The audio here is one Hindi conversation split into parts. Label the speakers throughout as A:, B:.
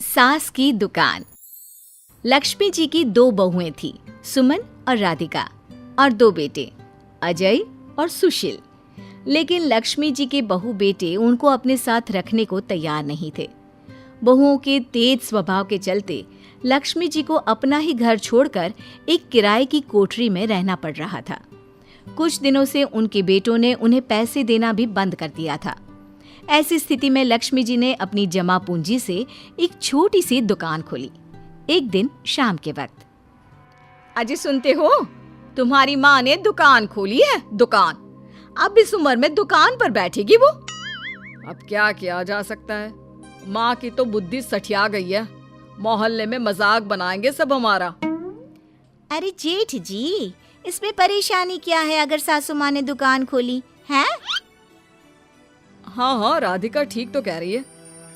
A: सास की दुकान। लक्ष्मी जी की दो बहुएं थी, सुमन और राधिका, और दो बेटे, अजय और सुशील। लेकिन लक्ष्मी जी के बहू बेटे उनको अपने साथ रखने को तैयार नहीं थे। बहुओं के तेज स्वभाव के चलते लक्ष्मी जी को अपना ही घर छोड़कर एक किराए की कोठरी में रहना पड़ रहा था। कुछ दिनों से उनके बेटों ने उन्हें पैसे देना भी बंद कर दिया था। ऐसी स्थिति में लक्ष्मी जी ने अपनी जमा पूंजी से एक छोटी सी दुकान खोली। एक दिन शाम के वक्त,
B: अजय सुनते हो, तुम्हारी माँ ने दुकान खोली है। दुकान अब इस उम्र में दुकान पर बैठेगी वो। अब क्या किया जा सकता है, माँ की तो बुद्धि सठिया गई है। मोहल्ले में मजाक बनाएंगे सब हमारा।
C: अरे जेठ जी, इसमें परेशानी क्या है अगर सासू माँ ने दुकान खोली है?
B: हाँ, राधिका ठीक तो कह रही है।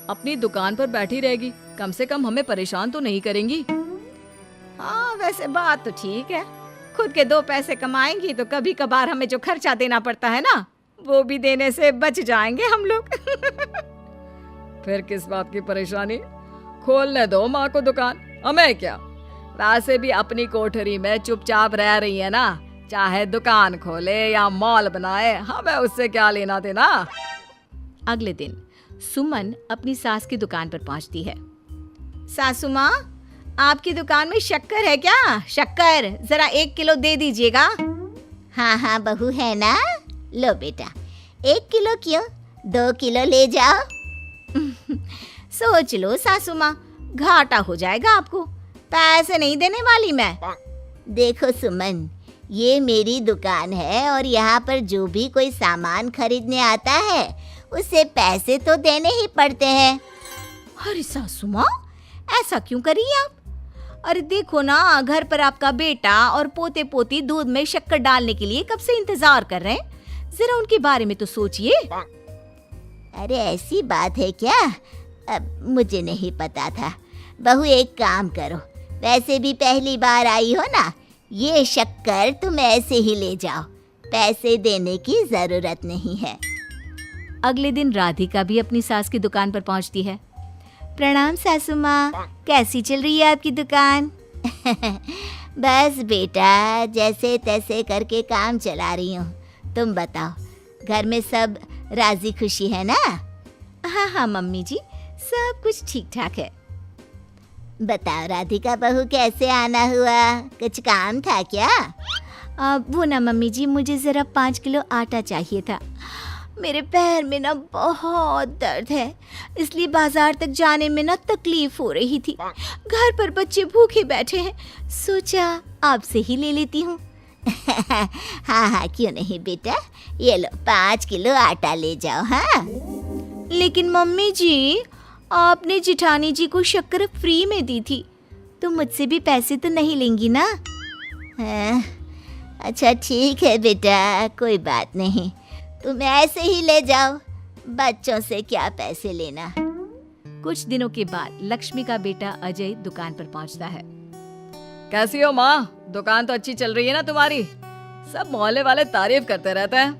B: अपनी दुकान पर बैठी रहेगी, कम से कम हमें परेशान तो नहीं करेंगी। हाँ, वैसे बात तो ठीक है। खुद के दो पैसे कमाएंगी तो कभी कभार हमें जो खर्चा देना पड़ता है ना, वो भी देने से बच जाएंगे हम लोग। फिर किस बात की परेशानी, खोलने दो माँ को दुकान, हमें क्या। वैसे भी अपनी कोठरी में चुपचाप रह रही है ना, चाहे दुकान खोले या मॉल बनाए, हमें उससे क्या लेना देना।
A: अगले दिन सुमन अपनी सास की दुकान पर पहुंचती है।
C: सासू माँ, आपकी दुकान में शक्कर है क्या? शक्कर जरा 1 किलो दे दीजिएगा। हाँ हाँ बहू, है ना, लो बेटा, 1 किलो क्यों, 2 किलो ले जाओ। सोच लो सासू माँ, घाटा हो जाएगा आपको, पैसे नहीं देने वाली मैं। देखो सुमन, ये मेरी दुकान है और यहाँ पर जो भी कोई सामान खरीदने आता है उसे पैसे तो देने ही पड़ते हैं।
A: अरे सासू माँ, ऐसा क्यों कर रही आप? अरे देखो ना, घर पर आपका बेटा और पोते पोती दूध में शक्कर डालने के लिए कब से इंतजार कर रहे हैं। जरा उनके बारे में तो सोचिए।
C: अरे ऐसी बात है क्या? अब मुझे नहीं पता था। बहू एक काम करो, वैसे भी पहली बार आई हो ना, ये शक्कर तुम ऐसे ही ले जाओ, पैसे देने की जरूरत नहीं है।
A: अगले दिन राधिका भी अपनी सास की दुकान पर पहुंचती है। प्रणाम सासू माँ, कैसी चल रही है आपकी दुकान?
C: बस बेटा, जैसे तैसे करके काम चला रही हूँ। तुम बताओ, घर में सब राजी खुशी है ना?
A: हाँ हाँ मम्मी जी, सब कुछ ठीक ठाक है।
C: बताओ राधिका बहू, कैसे आना हुआ? कुछ काम था क्या?
A: वो ना मम्मी जी, मुझे ज़रा 5 किलो आटा चाहिए था। मेरे पैर में ना बहुत दर्द है, इसलिए बाजार तक जाने में ना तकलीफ हो रही थी। घर पर बच्चे भूखे बैठे हैं, सोचा आपसे ही ले लेती हूँ।
C: हाँ हाँ, क्यों नहीं बेटा, ये लो 5 किलो आटा ले जाओ। हाँ,
A: लेकिन मम्मी जी, आपने जिठानी जी को शक्कर फ्री में दी थी, तो मुझसे भी पैसे तो नहीं लेंगी ना?
C: हाँ, अच्छा ठीक है बेटा, कोई बात नहीं, तुम ऐसे ही ले जाओ, बच्चों से क्या पैसे लेना।
A: कुछ दिनों के बाद लक्ष्मी का बेटा अजय दुकान पर पहुंचता है।
B: कैसी हो माँ, दुकान तो अच्छी चल रही है ना तुम्हारी? सब मोहल्ले वाले तारीफ करते रहते हैं।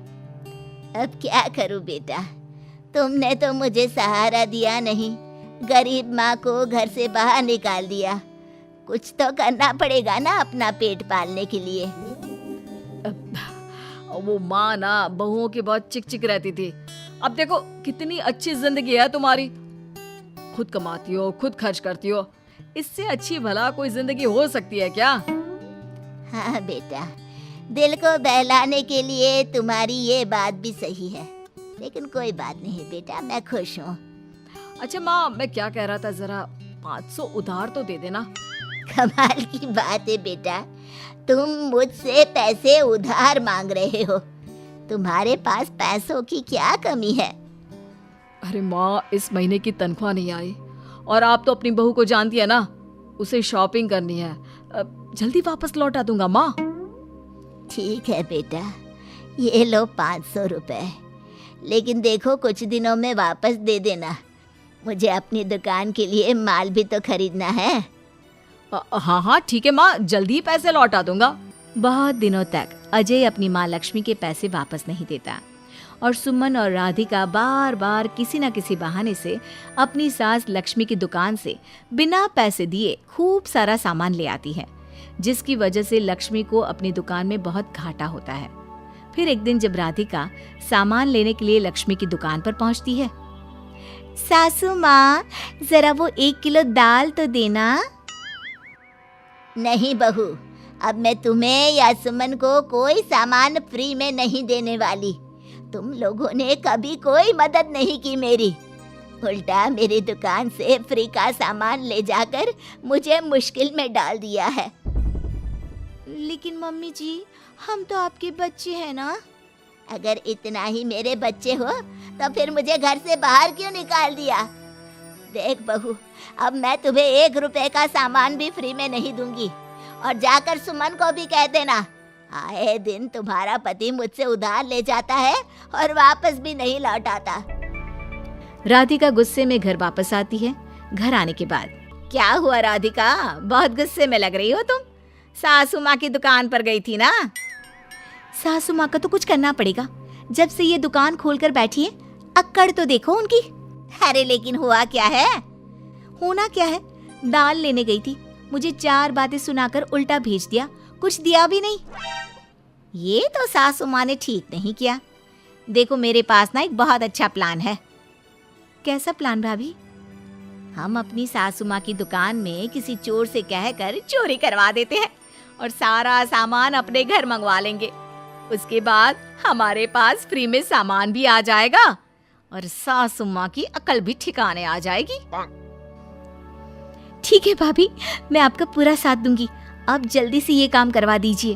C: अब क्या करूं बेटा, तुमने तो मुझे सहारा दिया नहीं, गरीब माँ को घर से बाहर निकाल दिया। कुछ तो करना पड़ेगा ना अपना पेट पालने के लिए।
B: वो माँ ना बहुओं की बहुत चिक चिक रहती थी। अब देखो कितनी अच्छी जिंदगी है तुम्हारी, खुद कमाती हो, खुद खर्च करती हो। इससे अच्छी भला कोई जिंदगी हो सकती है क्या?
C: हाँ बेटा, दिल को बहलाने के लिए तुम्हारी ये बात भी सही है, लेकिन कोई बात नहीं बेटा, मैं खुश हूँ।
B: अच्छा माँ, मैं क्या कह रहा था, जरा 500 उधार तो दे देना।
C: कमाल की बात है बेटा, तुम मुझसे पैसे उधार मांग रहे हो? तुम्हारे पास पैसों की क्या कमी है?
B: अरे माँ, इस महीने की तनख्वाह नहीं आई और आप तो अपनी बहू को जानती है ना, उसे शॉपिंग करनी है। जल्दी वापस लौटा दूंगा माँ।
C: ठीक है बेटा, ये लो 500 रुपए, लेकिन देखो कुछ दिनों में वापस दे देना, मुझे अपनी दुकान के लिए माल भी तो खरीदना है।
B: हाँ हाँ ठीक है माँ, जल्दी पैसे लौटा दूंगा।
A: बहुत दिनों तक अजय अपनी माँ लक्ष्मी के पैसे वापस नहीं देता और सुमन और राधिका बार बार किसी न किसी बहाने से अपनी सास लक्ष्मी की दुकान से बिना पैसे दिए खूब सारा सामान ले आती है, जिसकी वजह से लक्ष्मी को अपनी दुकान में बहुत घाटा होता है। फिर एक दिन जब राधिका सामान लेने के लिए लक्ष्मी की दुकान पर पहुंचती है,
C: सासू माँ, जरा वो 1 किलो दाल तो देना। नहीं बहू, अब मैं तुम्हें या सुमन को कोई सामान फ्री में नहीं देने वाली। तुम लोगों ने कभी कोई मदद नहीं की मेरी, उल्टा मेरी दुकान से फ्री का सामान ले जाकर मुझे मुश्किल में डाल दिया है।
A: लेकिन मम्मी जी, हम तो आपके बच्चे हैं ना।
C: अगर इतना ही मेरे बच्चे हो तो फिर मुझे घर से बाहर क्यों निकाल दिया? देख बहू, अब मैं तुम्हें 1 रुपए का सामान भी फ्री में नहीं दूंगी। और जाकर सुमन को भी कह देना, आए दिन तुम्हारा पति मुझसे उधार ले जाता है और वापस भी नहीं लौट आता।
A: राधिका गुस्से में घर वापस आती है। घर आने के बाद,
B: क्या हुआ राधिका, बहुत गुस्से में लग रही हो तुम? सासू माँ की दुकान पर गई थी ना?
A: सासू माँ का तो कुछ करना पड़ेगा, जब से ये दुकान खोलकर बैठी है। अक्कड़ तो देखो उनकी।
C: अरे लेकिन हुआ क्या है?
A: होना क्या है, दाल लेने गई थी, मुझे 4 बातें सुनाकर उल्टा भेज दिया, कुछ दिया भी नहीं।
C: ये तो सासू माँ ने ठीक नहीं किया। देखो मेरे पास ना एक बहुत अच्छा प्लान है।
A: कैसा प्लान भाभी?
C: हम अपनी सासू माँ की दुकान में किसी चोर से कहकर चोरी करवा देते हैं
B: और सारा सामान अपने घर मंगवा लेंगे। उसके बाद हमारे पास फ्री में सामान भी आ जाएगा और सासू माँ की अकल भी ठिकाने आ जाएगी।
A: ठीक है भाभी, मैं आपका पूरा साथ दूंगी। आप जल्दी से ये काम करवा दीजिए।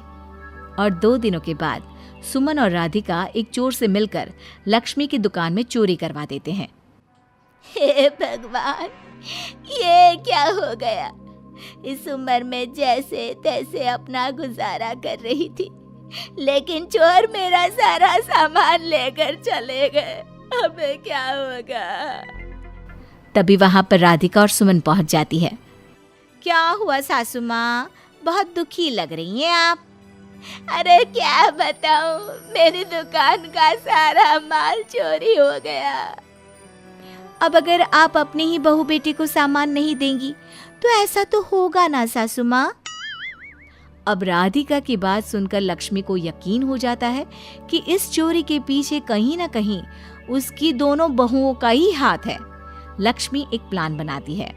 A: और 2 दिनों के बाद सुमन और राधिका एक चोर से मिलकर लक्ष्मी की दुकान में चोरी करवा देते हैं।
C: हे भगवान, ये क्या हो गया? इस उम्र में जैसे तैसे अपना गुजारा कर रही थी, लेकिन चोर मेरा सारा सामान लेकर चले गए। अब क्या होगा?
A: तभी वहां पर राधिका और सुमन पहुंच जाती है।
C: क्या हुआ सासू माँ, बहुत दुखी लग रही हैं आप। अरे क्या बताऊं, मेरी दुकान का सारा माल चोरी हो गया।
A: अब अगर आप अपने ही बहू बेटे को सामान नहीं देंगी तो ऐसा तो होगा ना सासू माँ। अब राधिका की बात सुनकर लक्ष्मी को यकीन हो जाता है कि इस चोरी के पीछे कहीं ना कहीं उसकी दोनों बहुओं का ही हाथ है। लक्ष्मी एक प्लान बनाती है।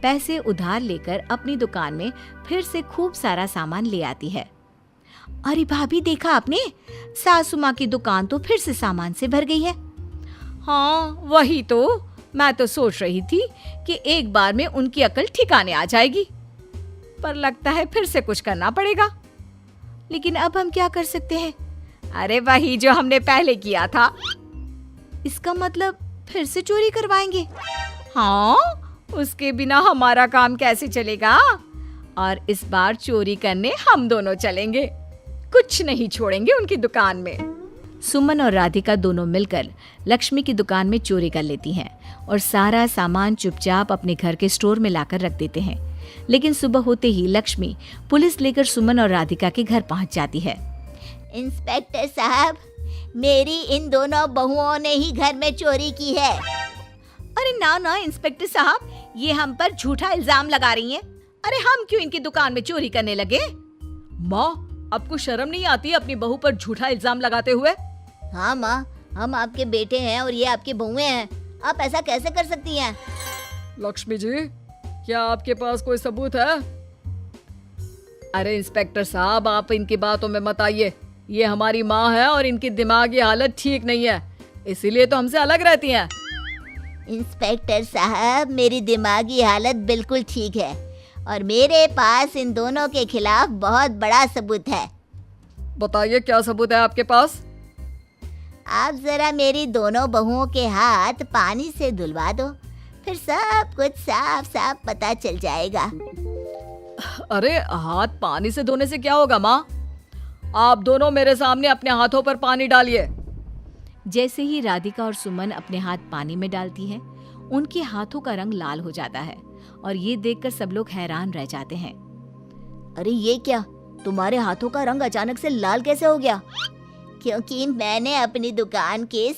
A: पैसे उधार लेकर अपनी दुकान में फिर से खूब सारा सामान ले आती है। अरे भाभी, देखा आपने, सासू माँ की दुकान तो फिर से सामान से भर गई है।
B: हाँ वही तो, मैं तो सोच रही थी कि एक बार में उनकी अकल ठिकाने आ जाएगी, पर लगता है फिर से कुछ करना पड़ेगा।
A: लेकिन अब हम क्या कर सकते हैं?
B: अरे वही जो हमने पहले किया था।
A: इसका मतलब फिर से चोरी करवाएंगे?
B: हाँ, उसके बिना हमारा काम कैसे चलेगा? और इस बार चोरी करने हम दोनों चलेंगे, कुछ नहीं छोड़ेंगे उनकी दुकान में।
A: सुमन और राधिका दोनों मिलकर लक्ष्मी की दुकान में चोरी कर लेती हैं और सारा सामान चुपचाप अपने घर के स्टोर में लाकर रख देते हैं। लेकिन सुबह होते ही लक्ष्मी पुलिस लेकर सुमन और राधिका के घर पहुंच जाती है।
C: इंस्पेक्टर साहब, मेरी इन दोनों बहुओं ने ही घर में चोरी की है।
B: अरे ना ना इंस्पेक्टर साहब, ये हम पर झूठा इल्जाम लगा रही हैं। अरे हम क्यों इनकी दुकान में चोरी करने लगे? माँ, आपको शर्म नहीं आती अपनी बहू पर झूठा इल्जाम लगाते हुए?
C: हाँ माँ, हम आपके बेटे हैं और ये आपकी बहुएं हैं, आप ऐसा कैसे कर सकती हैं?
B: लक्ष्मी जी, क्या आपके पास कोई सबूत है? अरे इंस्पेक्टर साहब, आप इनकी बातों में मत आइए। ये हमारी माँ है और इनकी दिमागी हालत ठीक नहीं है, इसीलिए तो हमसे अलग रहती हैं।
C: इंस्पेक्टर साहब, मेरी दिमागी हालत बिल्कुल ठीक है और मेरे पास इन दोनों के खिलाफ बहुत बड़ा सबूत है।
B: बताइए, क्या सबूत है आपके पास?
C: आप जरा मेरी दोनों बहुओं के हाथ पानी से धुलवा दो, फिर सब कुछ साफ साफ पता चल जाएगा।
B: अरे हाथ पानी से धोने से क्या होगा माँ? आप दोनों मेरे सामने अपने हाथों पर पानी डालिए।
A: जैसे ही राधिका और सुमन अपने हाथ पानी में डालती हैं, उनके हाथों का रंग लाल हो जाता है और ये देखकर सब लोग हैरान रह जाते हैं।
C: अरे ये क्या, तुम्हारे हाथों का रंग अचानक से लाल कैसे हो गया? क्योंकि मैंने अपनी दुकान के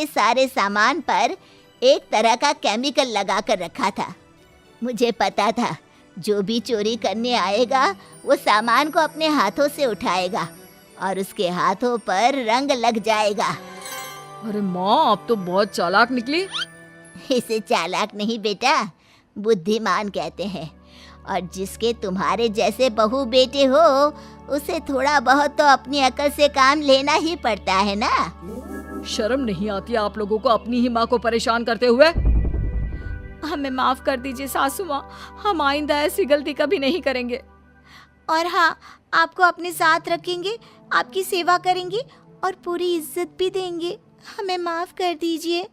C: सारे सामान पर एक तरह का केमिकल लगा कर रखा था। मुझे पता था जो भी चोरी करने आएगा वो सामान को अपने हाथों से उठाएगा और उसके हाथों पर रंग लग जाएगा।
B: अरे माँ, आप तो बहुत चालाक निकली।
C: इसे चालाक नहीं बेटा, बुद्धिमान कहते हैं। और जिसके तुम्हारे जैसे बहू बेटे हो उसे थोड़ा बहुत तो अपनी अकल से काम लेना ही पड़ता है ना।
B: शर्म नहीं आती आप लोगों को अपनी ही माँ को परेशान करते हुए? हमें माफ कर दीजिए सासू माँ, हम आइंदा ऐसी गलती कभी नहीं करेंगे।
C: और हाँ, आपको अपने साथ रखेंगे, आपकी सेवा करेंगे और पूरी इज्जत भी देंगे। हमें माफ कर दीजिए।